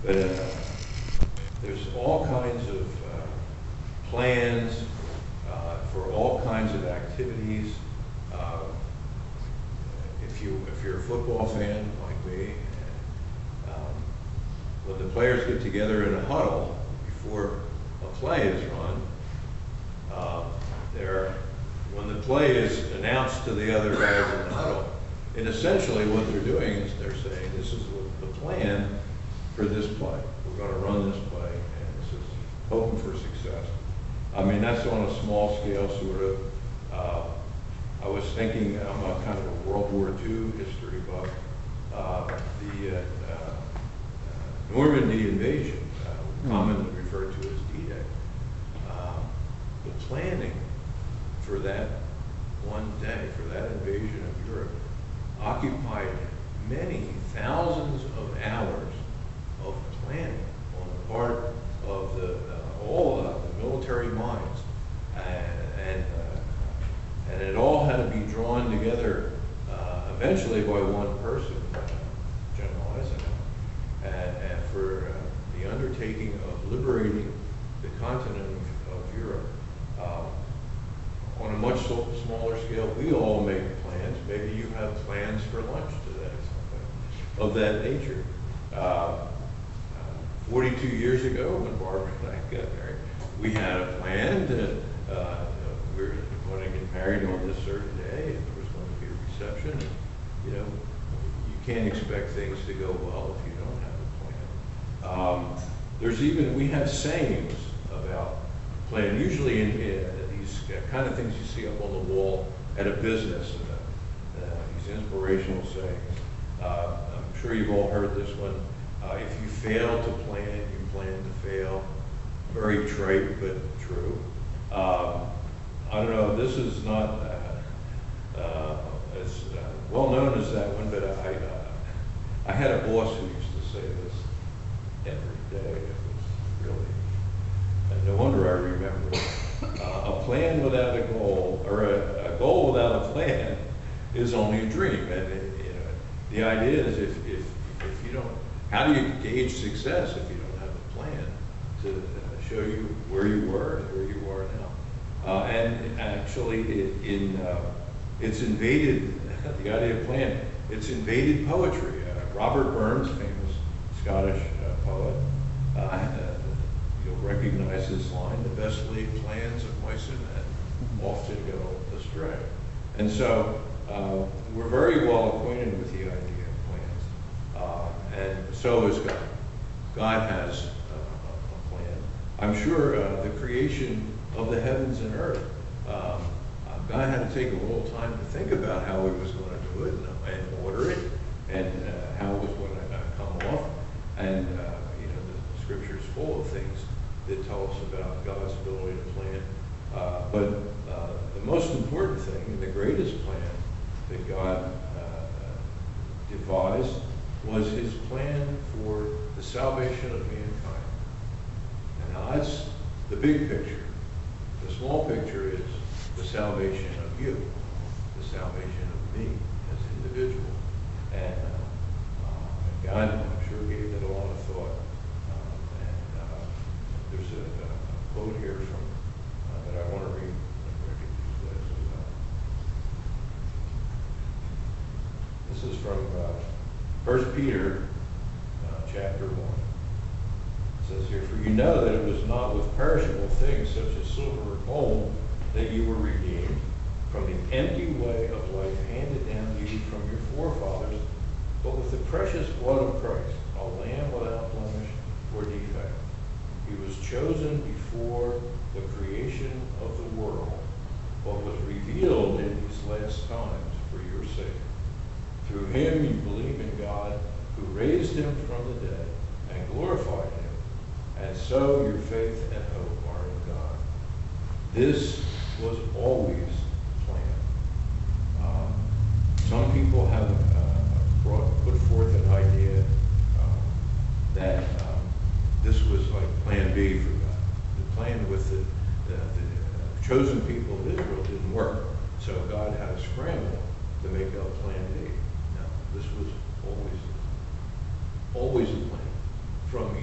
But there's all kinds of plans for all kinds of activities. If you're a football fan like me, when the players get together in a huddle before a play is run, when the play is announced to the other guys in the huddle, and essentially what they're doing is they're saying, this is the plan for this play. We're going to run this play, and this is hoping for success. I mean, that's on a small scale, sort of. I was thinking, I'm a kind of a World War II history buff. The Normandy invasion, commonly referred to as D-Day. The planning for that one day, for that invasion of Europe, occupied many thousands of hours of planning on the part of all of the military minds, and it all had to be drawn together eventually by one person, General Eisenhower, and for the undertaking of liberating the continent of Europe. On a much smaller scale, we all make plans. Maybe you have plans for lunch today, something of that nature. 42 years ago, when Barbara and I got married, we had a plan that we were going to get married on this certain day, and there was going to be a reception. And, you know, you can't expect things to go well if you don't have a plan. We have sayings about plan. Usually in these kind of things you see up on the wall at a business, these inspirational sayings. I'm sure you've all heard this one. If you fail to plan, you plan to fail. Very trite, but true. I don't know, this is not as well known as that one, but I had a boss who used to say this every day. It was really, and no wonder I remember it. A plan without a goal, or a goal without a plan, is only a dream. And the idea is if you don't, how do you gauge success if you don't have a plan to show you where you were and where you are now? And actually, it's invaded, the idea of plan, it's invaded poetry. Robert Burns, famous Scottish poet, you'll recognize this line, the best laid plans of mice and men often go astray. And so we're very well acquainted with the idea of plans. And so is God. God has a plan. I'm sure the creation of the heavens and earth, God had to take a little time to think about how he was going to do it and order it and how it was going to come off. And the scripture is full of things that tell us about God's ability to plan. But the most important thing and the greatest plan that God devised was his plan for the salvation of mankind. And now that's the big picture. The small picture is the salvation of you, the salvation of me as an individual. And God, I'm sure, gave it a lot of thought. There's a quote here from that I want to read. This is from 1 Peter chapter 1. It says here, "For you know that it was not with perishable things such as silver or gold that you were redeemed from the empty way of life handed down to you from your forefathers, but with the precious blood of Christ, a lamb without blemish or defect. He was chosen before the creation of the world, but was revealed in these last times for your sake. Through him you believe in God, who raised him from the dead and glorified him, and so your faith and hope are in God. This was always planned." Some people have put forth an idea that this was like plan B for God. The plan with the chosen people of Israel didn't work, so God had to scramble to make up plan B. No, this was always a plan from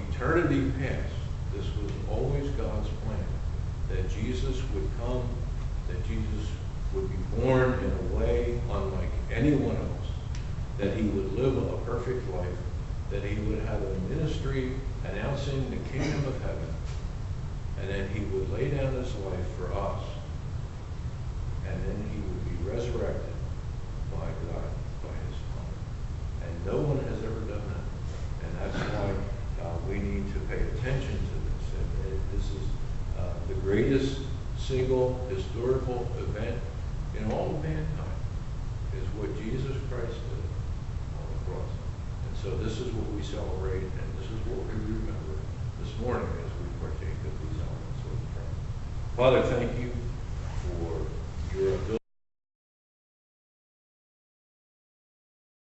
eternity past, this was always God's plan, that Jesus would come, that Jesus would be born in a way unlike anyone else, that he would live a perfect life, that he would have a ministry announcing the kingdom of heaven, and then he would lay down his life for us, and then he would be resurrected by God, by his Father. And no one has ever done that. And that's why we need to pay attention to this. And this is the greatest single historical event in all of mankind, is what Jesus Christ did on the cross. And so this is what we celebrate, and this is what we remember this morning as we partake of these elements of the prayer. Father, thank you for